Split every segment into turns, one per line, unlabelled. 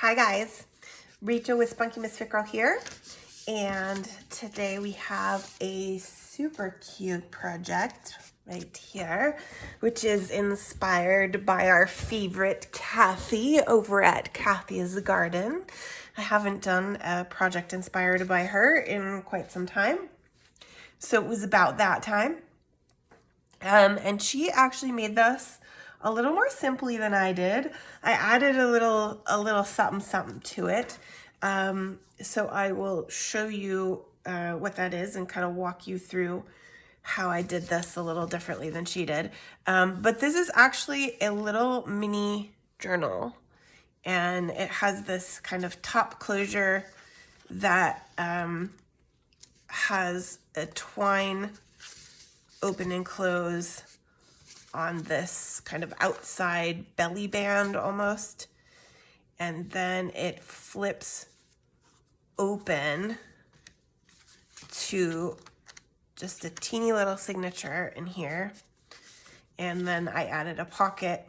Hi guys, Rachel with Spunky Misfit Girl here, and today we have a super cute project right here, which is inspired by our favorite Kathy over at Kathy's Garden. I haven't done a project inspired by her in quite some time, so it was about that time. And she actually made this a little more simply than I did. I added a little something to it. So I will show you what that is and kind of walk you through how I did this a little differently than she did. But this is actually a little mini journal, and it has this kind of top closure that has a twine open and close on this kind of outside belly band almost, and then it flips open to just a teeny little signature in here, and then I added a pocket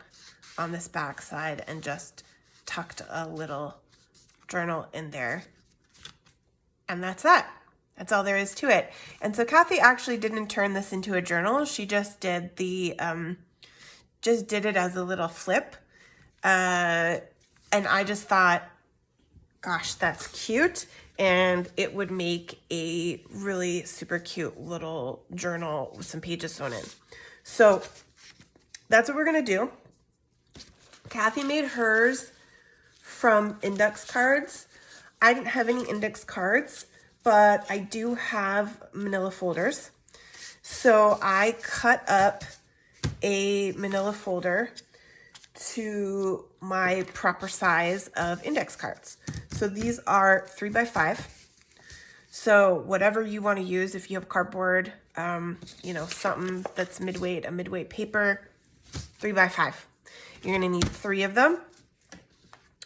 on this back side and just tucked a little journal in there, and that's that. That's all there is to it. And so Kathy actually didn't turn this into a journal. She just did the, just did it as a little flip. And I just thought, gosh, that's cute. And it would make a really super cute little journal with some pages sewn in. So that's what we're gonna do. Kathy made hers from index cards. I didn't have any index cards, but I do have manila folders. So I cut up a manila folder to my proper size of index cards. So these are 3x5. So whatever you want to use, if you have cardboard, you know, something that's midweight, a midweight paper, 3x5. You're gonna need 3 of them.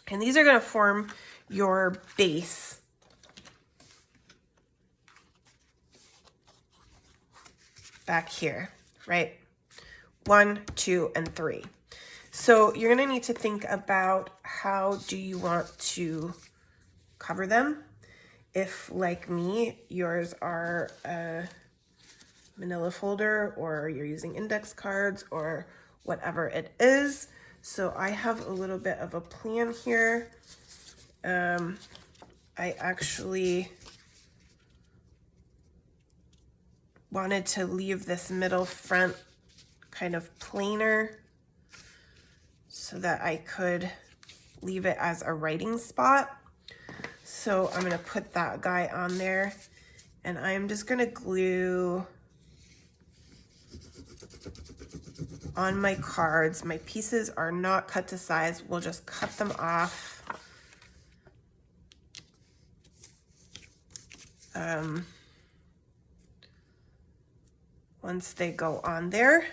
And these are gonna form your base back here, right? 1, 2, and 3. So you're gonna need to think about how do you want to cover them. If, like me, yours are a manila folder or you're using index cards or whatever it is. So I have a little bit of a plan here. I actually wanted to leave this middle front kind of plainer so that I could leave it as a writing spot. So I'm gonna put that guy on there, and I'm just gonna glue on my cards. My pieces are not cut to size. We'll just cut them off. Once they go on there.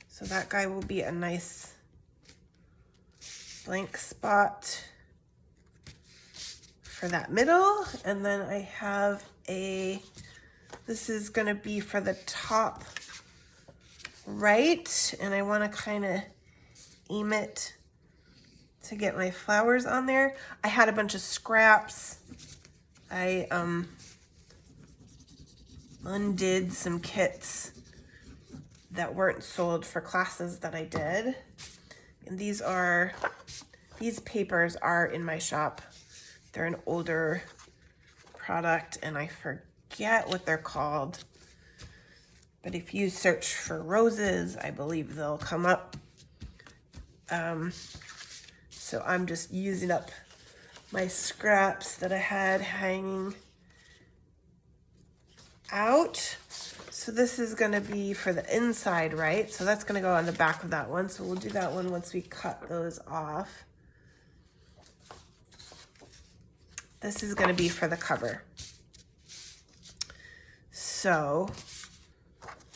So that guy will be a nice blank spot for that middle. And then I have this is gonna be for the top right, and I wanna kinda aim it to get my flowers on there. I had a bunch of scraps. I undid some kits that weren't sold for classes that I did. And these papers are in my shop. They're an older product and I forget what they're called. But if you search for roses, I believe they'll come up. So I'm just using up my scraps that I had hanging out. So this is gonna be for the inside, right? So that's gonna go on the back of that one. So we'll do that one once we cut those off. This is gonna be for the cover. So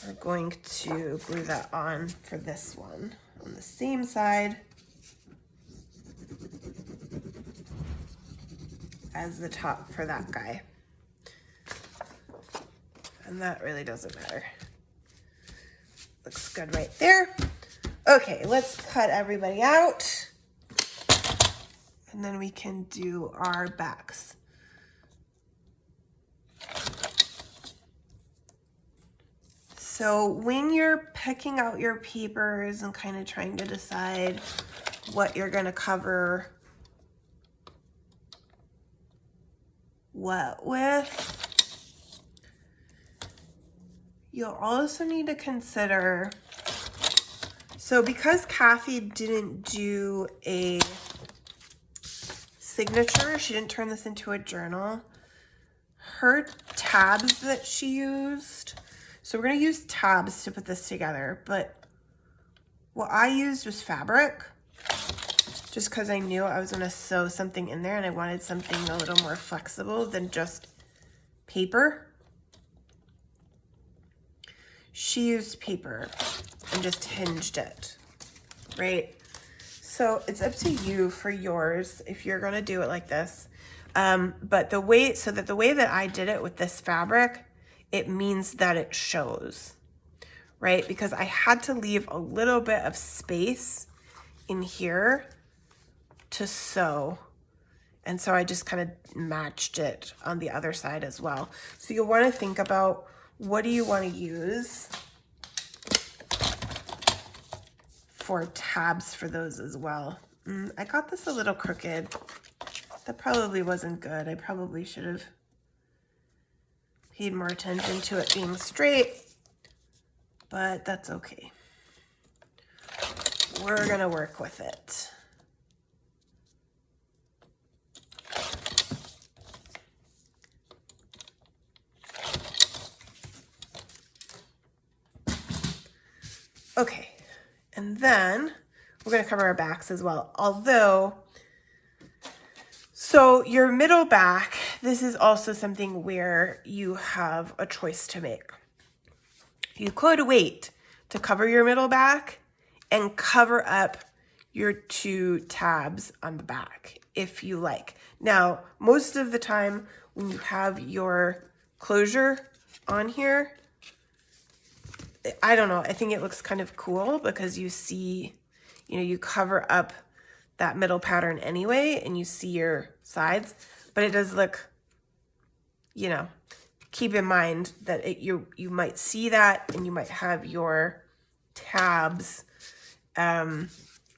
we're going to glue that on for this one on the same side as the top for that guy. And that really doesn't matter. Looks good right there. Okay, let's cut everybody out. And then we can do our backs. So when you're picking out your papers and kind of trying to decide what you're going to cover what with, you'll also need to consider, so because Kathy didn't do a signature, she didn't turn this into a journal, her tabs that she used, so we're going to use tabs to put this together, but what I used was fabric, just because I knew I was going to sew something in there and I wanted something a little more flexible than just paper. She used paper and just hinged it, right? So it's up to you for yours if you're going to do it like this. But the way that I did it with this fabric, it means that it shows, right? Because I had to leave a little bit of space in here to sew. And so I just kind of matched it on the other side as well. So you'll want to think about, what do you want to use for tabs for those as well? I got this a little crooked. That probably wasn't good. I probably should have paid more attention to it being straight, but that's okay. We're gonna work with it. Okay, and then we're going to cover our backs as well. Although, so your middle back, this is also something where you have a choice to make. You could wait to cover your middle back and cover up your 2 tabs on the back if you like. Now, most of the time when you have your closure on here, I don't know, I think it looks kind of cool because you see, you know, you cover up that middle pattern anyway and you see your sides, but it does look, you know, keep in mind that you might see that and you might have your tabs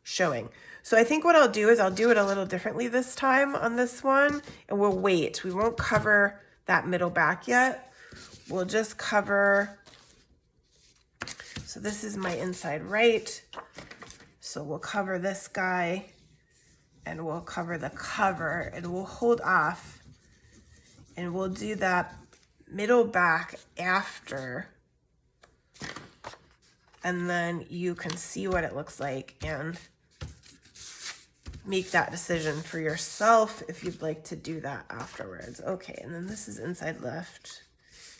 showing. So I think what I'll do is I'll do it a little differently this time on this one, and we'll wait. We won't cover that middle back yet. We'll just cover. So this is my inside right. So we'll cover this guy and we'll cover the cover and we'll hold off and we'll do that middle back after. And then you can see what it looks like and make that decision for yourself if you'd like to do that afterwards. Okay, and then this is inside left.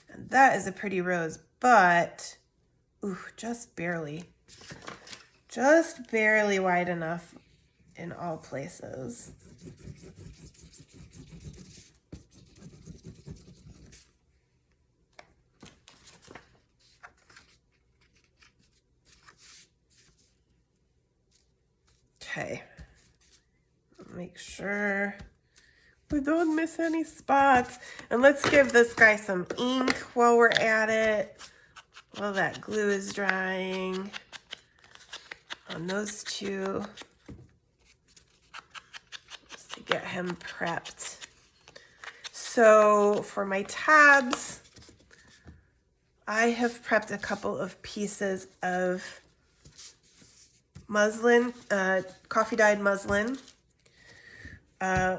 And that is a pretty rose, but ooh, just barely wide enough in all places. Okay, make sure we don't miss any spots. And let's give this guy some ink while we're at it. While that glue is drying on those 2, just to get him prepped. So for my tabs, I have prepped a couple of pieces of muslin, coffee dyed muslin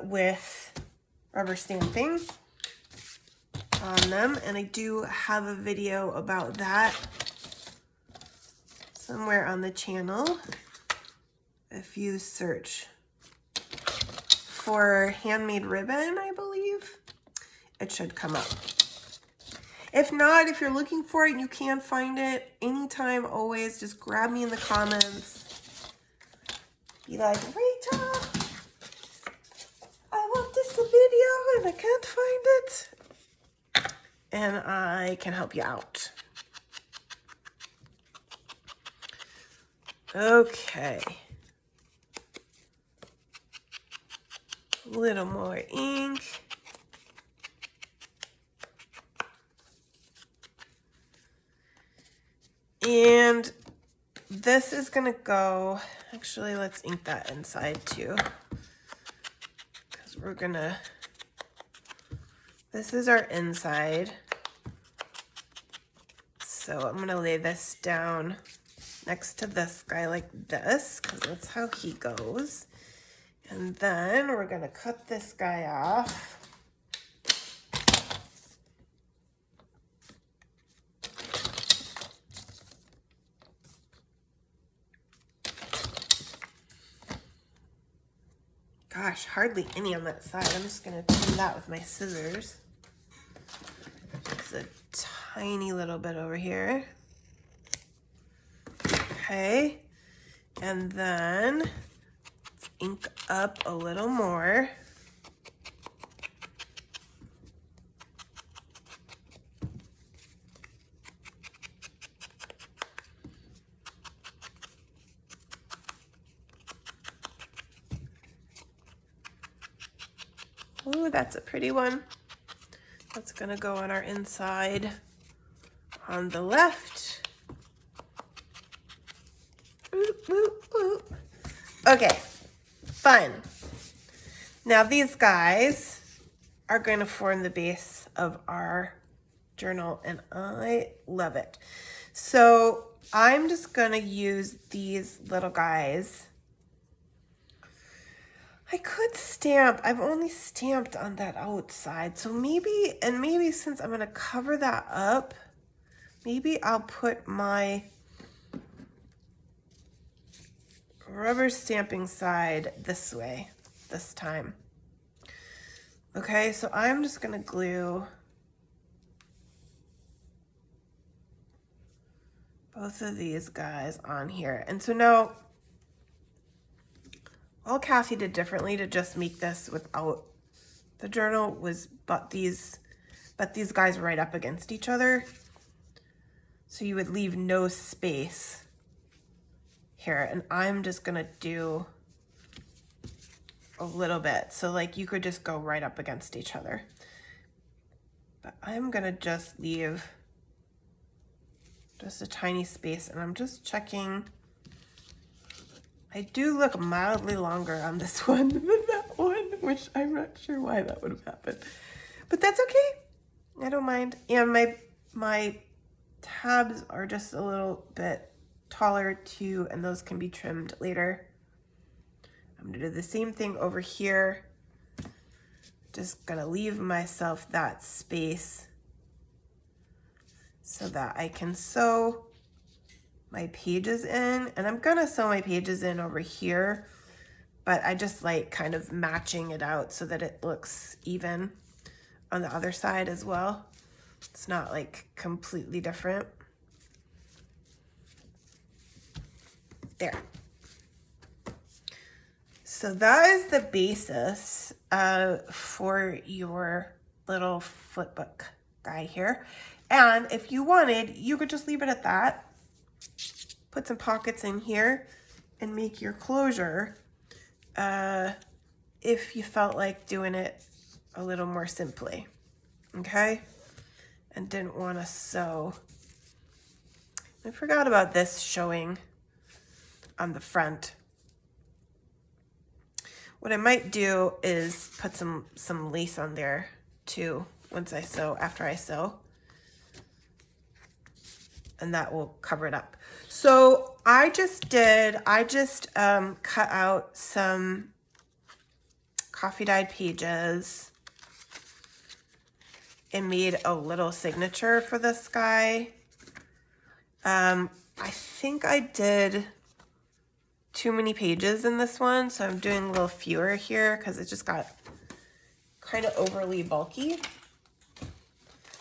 with rubber stamping on them, and I do have a video about that somewhere on the channel. If you search for handmade ribbon, I believe it should come up. If not, if you're looking for it and you can't find it, anytime, always, just grab me in the comments. Be like, Rachel, I want this video and I can't find it. And I can help you out. Okay. A little more ink. And this is gonna go, actually let's ink that inside too. Because we're gonna, this is our inside. So I'm gonna lay this down next to this guy like this, because that's how he goes. And then we're gonna cut this guy off. Gosh, hardly any on that side. I'm just gonna trim that with my scissors. Just a tiny little bit over here. Okay, and then let's ink up a little more. Ooh, that's a pretty one. That's gonna go on our inside on the left. Ooh, ooh, ooh. Okay, fun. Now these guys are going to form the base of our journal, and I love it. So I'm just going to use these little guys. I could stamp. I've only stamped on that outside. So maybe since I'm going to cover that up, maybe I'll put my rubber stamping side this way this time. Okay, so I'm just going to glue both of these guys on here. And so now, all Kathy did differently to just make this without the journal was but these guys right up against each other. So you would leave no space here. And I'm just gonna do a little bit. So like you could just go right up against each other. But I'm gonna just leave just a tiny space, and I'm just checking. I do look mildly longer on this one than that one, which I'm not sure why that would have happened. But that's okay. I don't mind. And my tabs are just a little bit taller too, and those can be trimmed later. I'm gonna do the same thing over here. Just gonna leave myself that space so that I can sew my pages in, and I'm gonna sew my pages in over here, but I just like kind of matching it out so that it looks even on the other side as well. It's not like completely different. There. So that is the basis for your little flipbook guy here. And if you wanted, you could just leave it at that. Put some pockets in here and make your closure if you felt like doing it a little more simply, okay? And didn't want to sew. I forgot about this showing on the front. What I might do is put some lace on there too once I sew, after I sew. And that will cover it up. So I just cut out some coffee dyed pages and made a little signature for this guy. I think I did too many pages in this one, so I'm doing a little fewer here because it just got kind of overly bulky.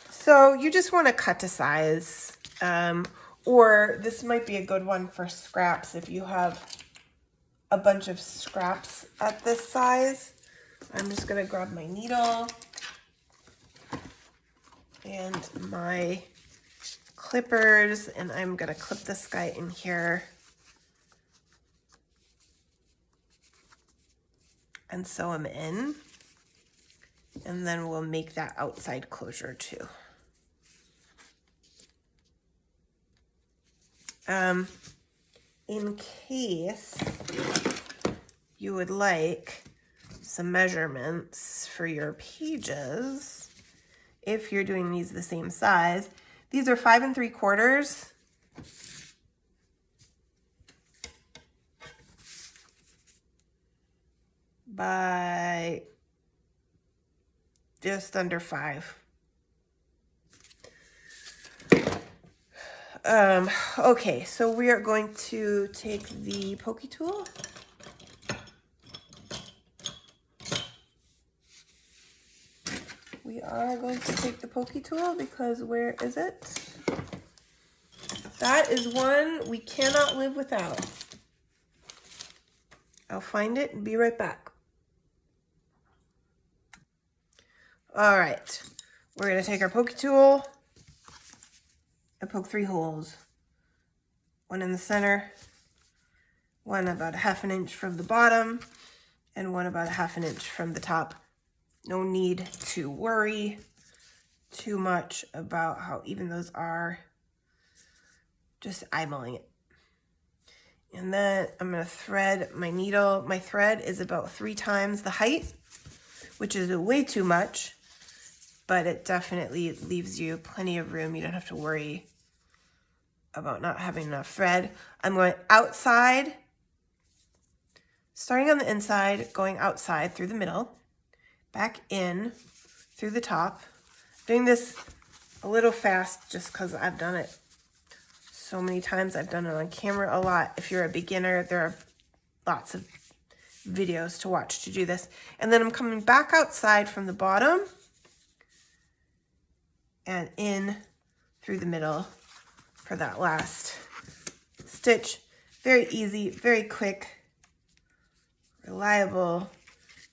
So you just want to cut to size. Or this might be a good one for scraps if you have a bunch of scraps at this size. I'm just going to grab my needle and my clippers, and I'm going to clip this guy in here. and sew them in. And then we'll make that outside closure too. In case you would like some measurements for your pages, if you're doing these the same size, these are 5 3/4 by just under 5. Okay, so we are going to take the pokey tool. We are going to take the pokey tool because where is it? That is one we cannot live without. I'll find it and be right back. All right, we're gonna take our pokey tool and poke 3 holes. One in the center, one about 1/2 inch from the bottom, and one about 1/2 inch from the top. No need to worry too much about how even those are. Just eyeballing it. And then I'm gonna thread my needle. My thread is about 3 times the height, which is way too much, but it definitely leaves you plenty of room. You don't have to worry about not having enough thread. I'm going outside, starting on the inside, going outside through the middle, back in through the top. Doing this a little fast just because I've done it so many times. I've done it on camera a lot. If you're a beginner, there are lots of videos to watch to do this. And then I'm coming back outside from the bottom and in through the middle for that last stitch. Very easy, very quick, reliable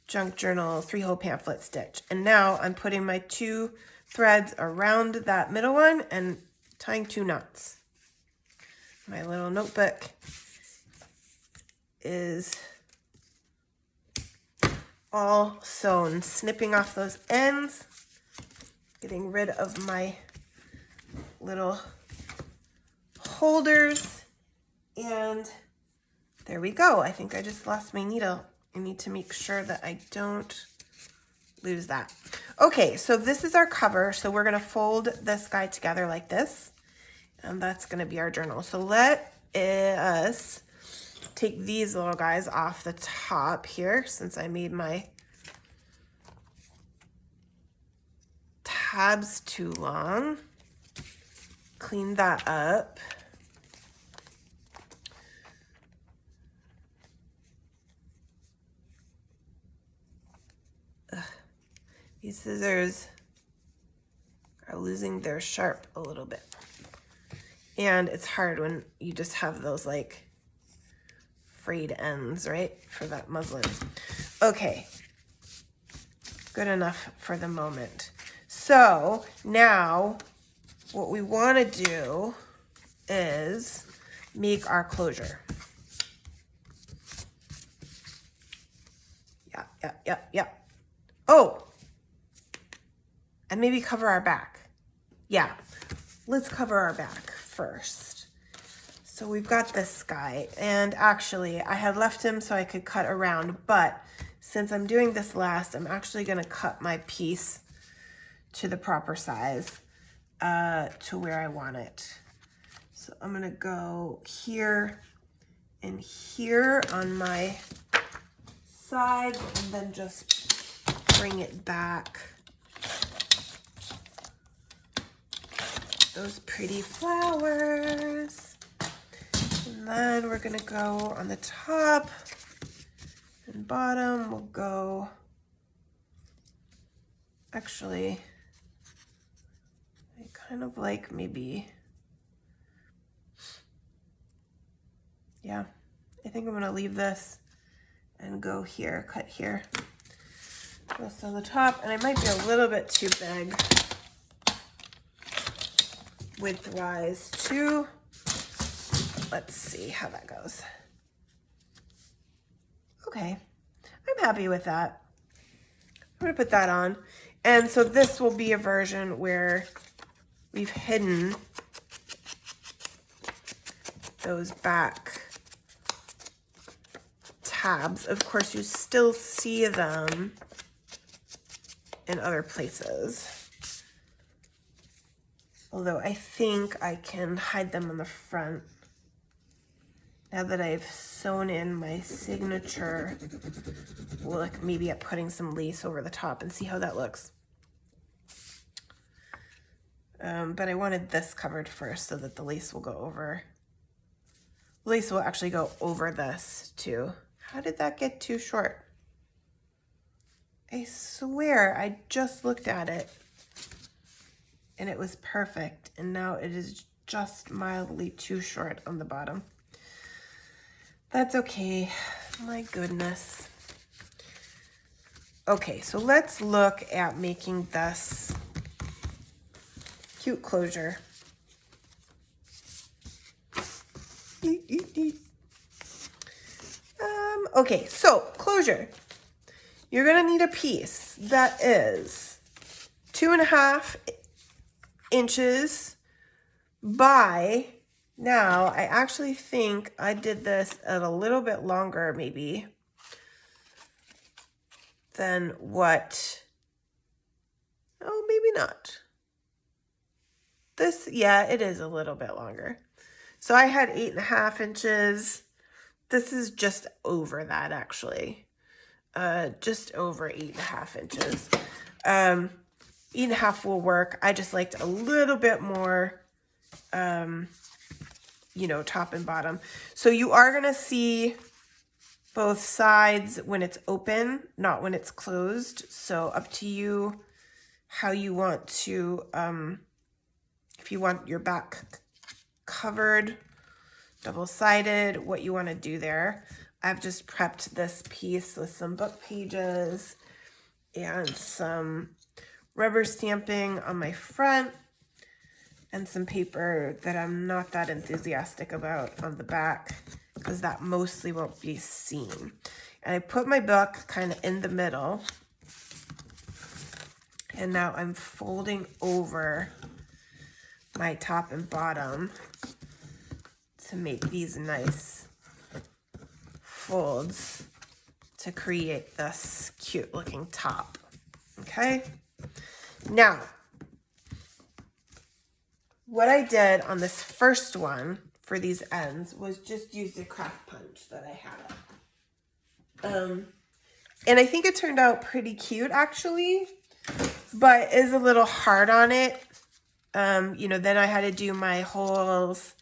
junk journal 3-hole pamphlet stitch. And now I'm putting my 2 threads around that middle one and tying 2 knots. My little notebook is all sewn, snipping off those ends, getting rid of my little holders, and there we go. I think I just lost my needle. I need to make sure that I don't lose that. Okay, so this is our cover. So we're gonna fold this guy together like this, and that's gonna be our journal. So let us take these little guys off the top here, since I made my tabs too long. Clean that up. These scissors are losing their sharp a little bit. And it's hard when you just have those like frayed ends, right? For that muslin. Okay. Good enough for the moment. So now what we want to do is make our closure. Yeah. Oh, and maybe cover our back. Yeah, let's cover our back first. So we've got this guy, and actually I had left him so I could cut around, but since I'm doing this last, I'm actually gonna cut my piece to the proper size, to where I want it. So I'm gonna go here and here on my sides, and then just bring it back. Those pretty flowers. And then we're gonna go on the top and bottom. We'll go, actually, I kind of like maybe, yeah, I think I'm gonna leave this and go here, cut here, just on the top. And I might be a little bit too big width-wise too. Let's see how that goes. Okay, I'm happy with that. I'm gonna put that on. And so this will be a version where we've hidden those back tabs. Of course, you still see them in other places. Although I think I can hide them on the front. Now that I've sewn in my signature, we'll look maybe at putting some lace over the top and see how that looks. But I wanted this covered first so that the lace will go over. The lace will actually go over this too. How did that get too short? I swear I just looked at it and it was perfect. And now it is just mildly too short on the bottom. That's okay. My goodness. Okay, so let's look at making this cute closure. Okay, so closure. You're gonna need a piece that is 2.5 inches by, now I actually think I did this at a little bit longer maybe than what, oh, maybe not. This, yeah, it is a little bit longer. So I had 8.5 inches. This is just over that actually. Just over 8.5 inches. 8.5 will work. I just liked a little bit more, you know, top and bottom. So you are going to see both sides when it's open, not when it's closed. So up to you how you want to, if you want your back covered, double-sided, what you want to do there. I've just prepped this piece with some book pages and some rubber stamping on my front and some paper that I'm not that enthusiastic about on the back because that mostly won't be seen. And I put my book kind of in the middle, and now I'm folding over my top and bottom to make these nice folds to create this cute looking top. Okay, now what I did on this first one for these ends was just use the craft punch that I had. And I think it turned out pretty cute actually, but is a little hard on it. You know, then I had to do my holes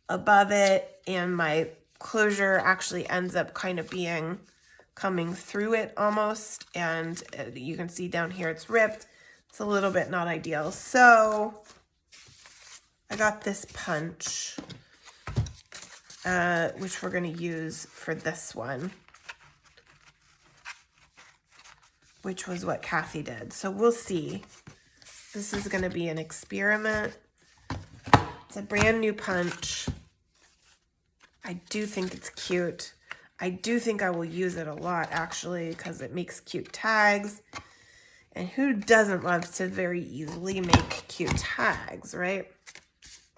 above it, and my closure actually ends up kind of being coming through it almost, and you can see down here it's ripped. It's a little bit not ideal. So I got this punch, which we're going to use for this one, which was what Kathy did. So we'll see. This is going to be an experiment. It's a brand new punch. I do think it's cute. I do think I will use it a lot actually because it makes cute tags. And who doesn't love to very easily make cute tags, right?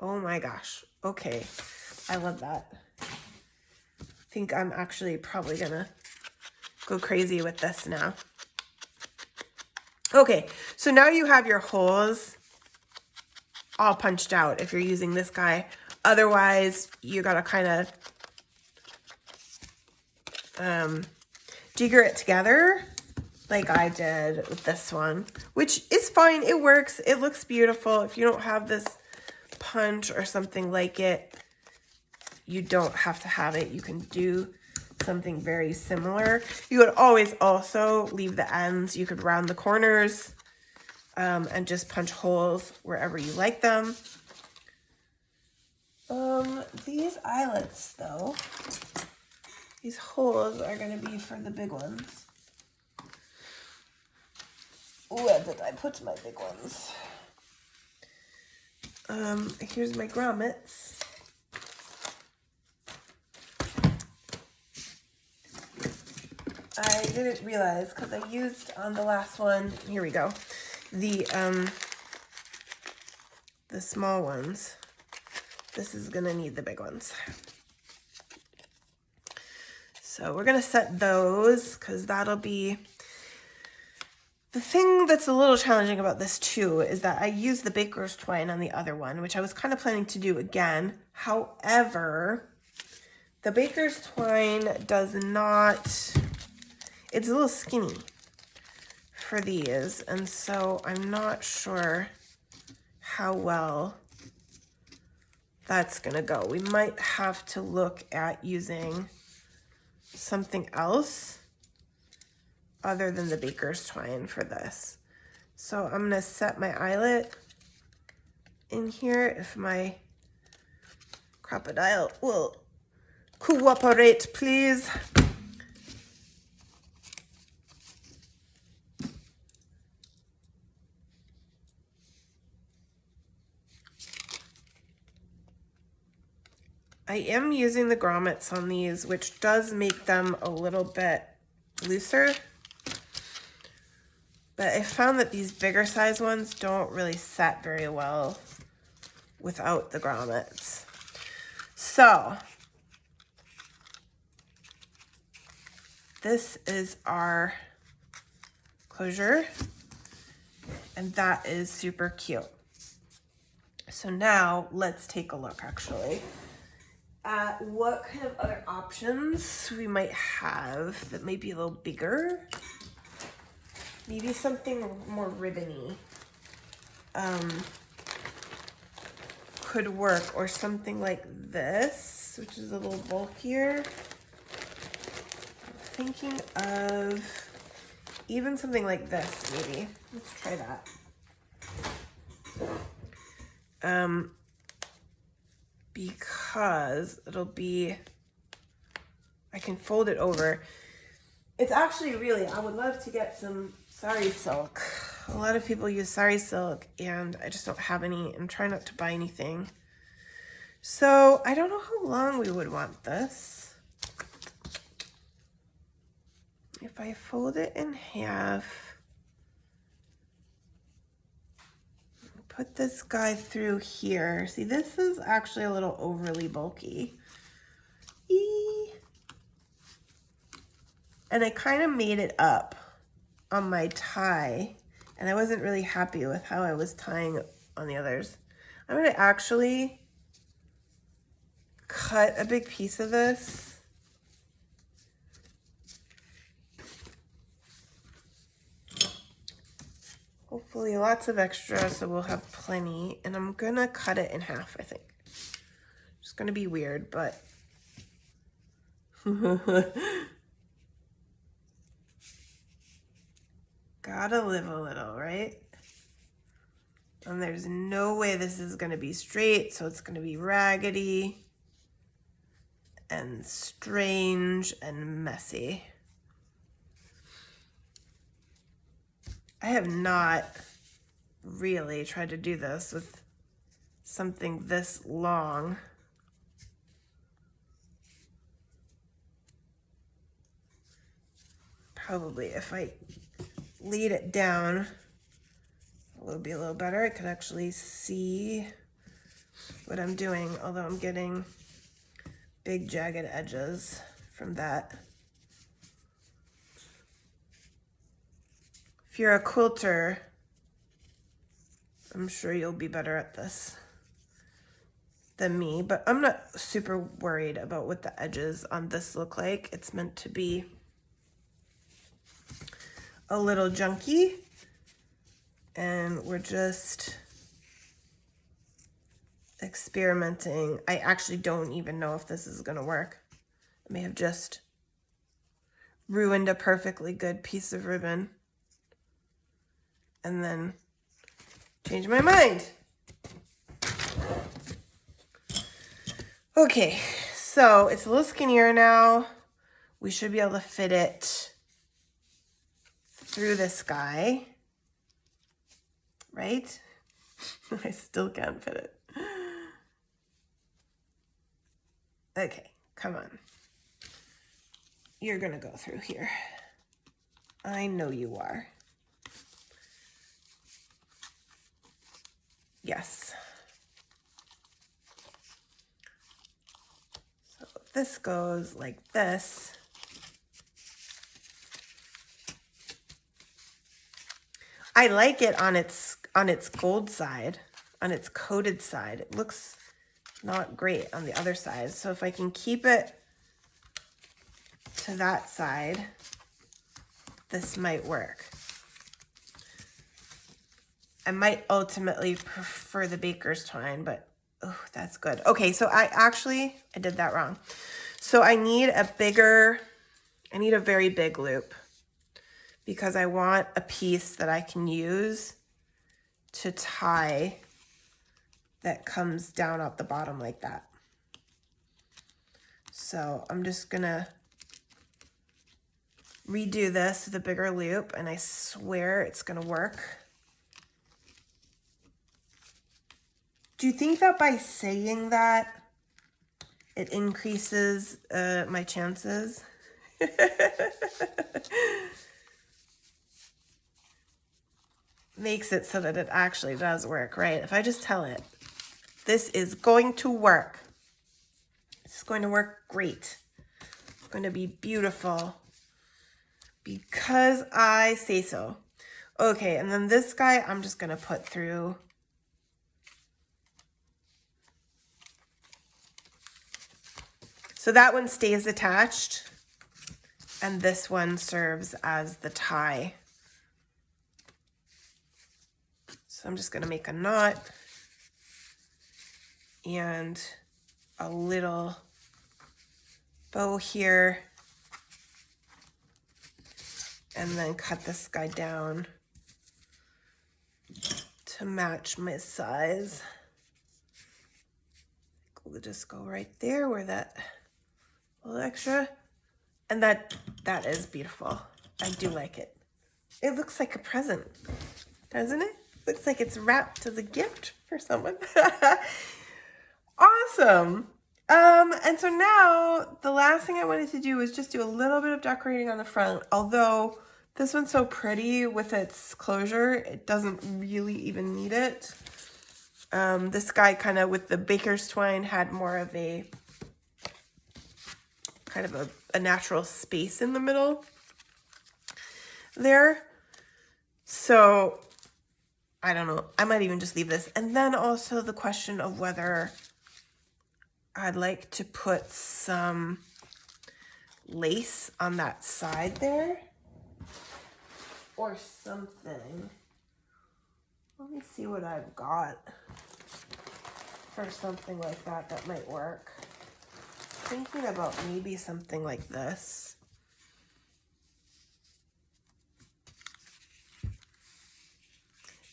Oh my gosh. Okay. I love that. I think I'm actually probably gonna go crazy with this now. Okay, so now you have your holes all punched out if you're using this guy. Otherwise, you gotta kind of jigger it together like I did with this one, which is fine. It works. It looks beautiful. If you don't have this punch or something like it, you don't have to have it. You can do something very similar. You would always also leave the ends. You could round the corners and just punch holes wherever you like them. These eyelets though, these holes are going to be for the big ones. Where did I put my big ones? Here's my grommets. I didn't realize because I used on the last one, here we go, the small ones. This is gonna need the big ones. So we're gonna set those because that'll be, the thing that's a little challenging about this too is that I used the baker's twine on the other one, which I was kind of planning to do again. However, the baker's twine does not, it's a little skinny for these, and so I'm not sure how well that's gonna go. We might have to look at using something else other than the baker's twine for this. So I'm gonna set my eyelet in here if my crocodile will cooperate, please. I am using the grommets on these, which does make them a little bit looser. But I found that these bigger size ones don't really set very well without the grommets. So this is our closure, and that is super cute. So now let's take a look actually at what kind of other options we might have that might be a little bigger. Maybe something more ribbony could work, or something like this, which is a little bulkier. I'm thinking of even something like this, maybe. Let's try that. Because it'll be, I can fold it over. It's actually really, I would love to get some sari silk. A lot of people use sari silk and I just don't have any. I'm trying not to buy anything. So I don't know how long we would want this. If I fold it in half, put this guy through here. See, this is actually a little overly bulky. And I kind of made it up on my tie, and I wasn't really happy with how I was tying on the others. I'm going to actually cut a big piece of this. Hopefully lots of extra, so we'll have plenty. And I'm going to cut it in half, I think. It's going to be weird, but... Gotta live a little, right? And there's no way this is gonna be straight, so it's gonna be raggedy and strange and messy. I have not really tried to do this with something this long. Probably if I laid it down, it would be a little better. I could actually see what I'm doing, although I'm getting big jagged edges from that. If you're a quilter, I'm sure you'll be better at this than me, but I'm not super worried about what the edges on this look like. It's meant to be a little junky, and we're just experimenting. I actually don't even know if this is gonna work. I may have just ruined a perfectly good piece of ribbon and then changed my mind. Okay, so it's a little skinnier now. We should be able to fit it through this guy, right? I still can't fit it. Okay, come on. You're gonna go through here. I know you are. Yes. So if this goes like this, I like it on its gold side, on its coated side. It looks not great on the other side. So if I can keep it to that side, this might work. I might ultimately prefer the baker's twine, but oh, that's good. Okay, so I did that wrong. So I need a very big loop because I want a piece that I can use to tie that comes down at the bottom like that. So I'm just gonna redo this with a bigger loop, and I swear it's gonna work. Do you think that by saying that it increases my chances? Makes it so that it actually does work, right? If I just tell it, this is going to work. It's going to work great. It's going to be beautiful because I say so. Okay, and then this guy, I'm just going to put through. So that one stays attached, and this one serves as the tie. So I'm just going to make a knot and a little bow here, and then cut this guy down to match my size. We'll just go right there where that little extra, and that is beautiful. I do like it. It looks like a present, doesn't it? Looks like it's wrapped as a gift for someone. Awesome. And so now the last thing I wanted to do was just do a little bit of decorating on the front. Although this one's so pretty with its closure, it doesn't really even need it. This guy kind of with the baker's twine had more of a kind of a natural space in the middle there. So I don't know. I might even just leave this. And then also the question of whether I'd like to put some lace on that side there or something. Let me see what I've got for something like that that might work. Thinking about maybe something like this.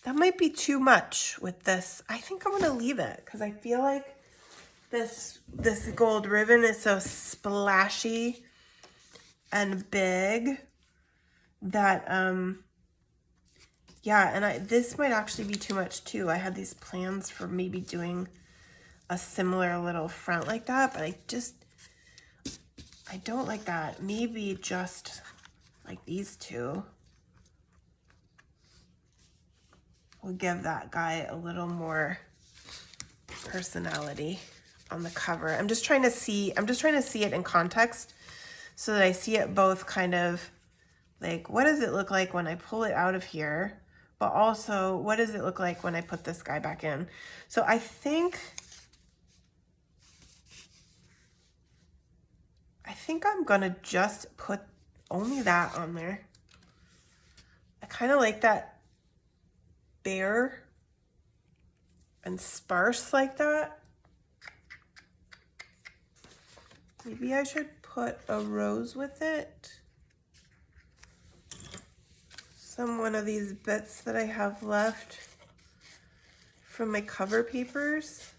That might be too much with this. I think I'm gonna leave it because I feel like this gold ribbon is so splashy and big that yeah, and this might actually be too much too. I had these plans for maybe doing a similar little front like that, but I don't like that. Maybe just like these two will give that guy a little more personality on the cover. I'm just trying to see it in context so that I see it both kind of like, what does it look like when I pull it out of here? But also, what does it look like when I put this guy back in? So I think I'm gonna just put only that on there. I kind of like that bare and sparse like that. Maybe I should put a rose with it. One of these bits that I have left from my cover papers.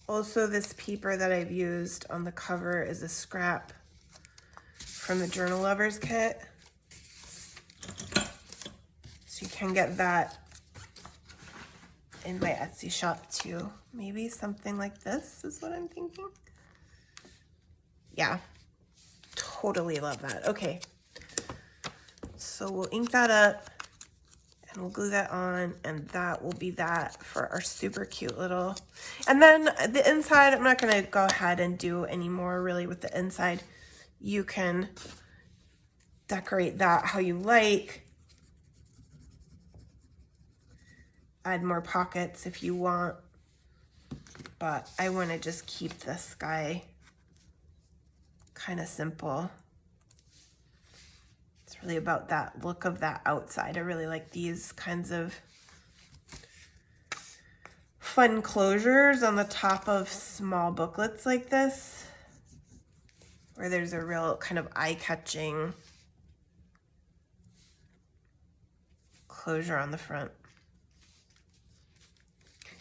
Also, this paper that I've used on the cover is a scrap from the Journal Lovers kit. So you can get that in my Etsy shop too. Maybe something like this is what I'm thinking. Yeah, totally love that. Okay, so we'll ink that up and we'll glue that on, and that will be that for our super cute little, and then the inside, I'm not gonna go ahead and do any more really with the inside. You can decorate that how you like. Add more pockets if you want, but I want to just keep this guy kind of simple. It's really about that look of that outside. I really like these kinds of fun closures on the top of small booklets like this, where there's a real kind of eye-catching closure on the front.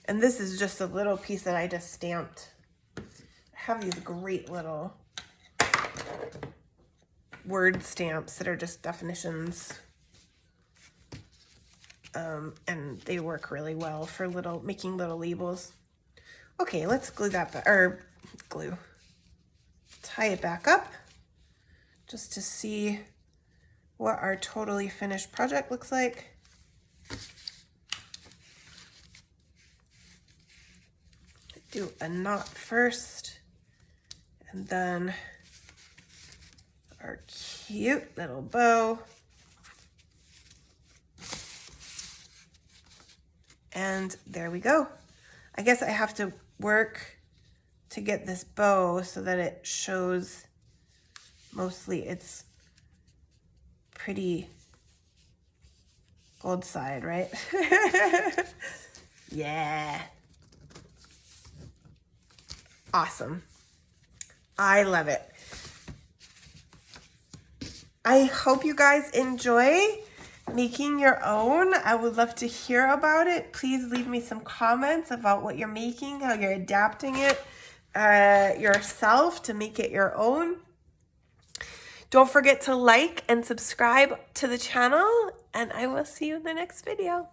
And this is just a little piece that I just stamped. I have these great little word stamps that are just definitions. And they work really well for making little labels. Okay, let's glue that back, or tie it back up just to see what our totally finished project looks like. Do a knot first, and then our cute little bow. And there we go. I guess I have to work to get this bow so that it shows mostly its pretty gold side, right? Yeah. Awesome. I love it. I hope you guys enjoy making your own. I would love to hear about it. Please leave me some comments about what you're making, how you're adapting it yourself to make it your own. Don't forget to like and subscribe to the channel, and I will see you in the next video.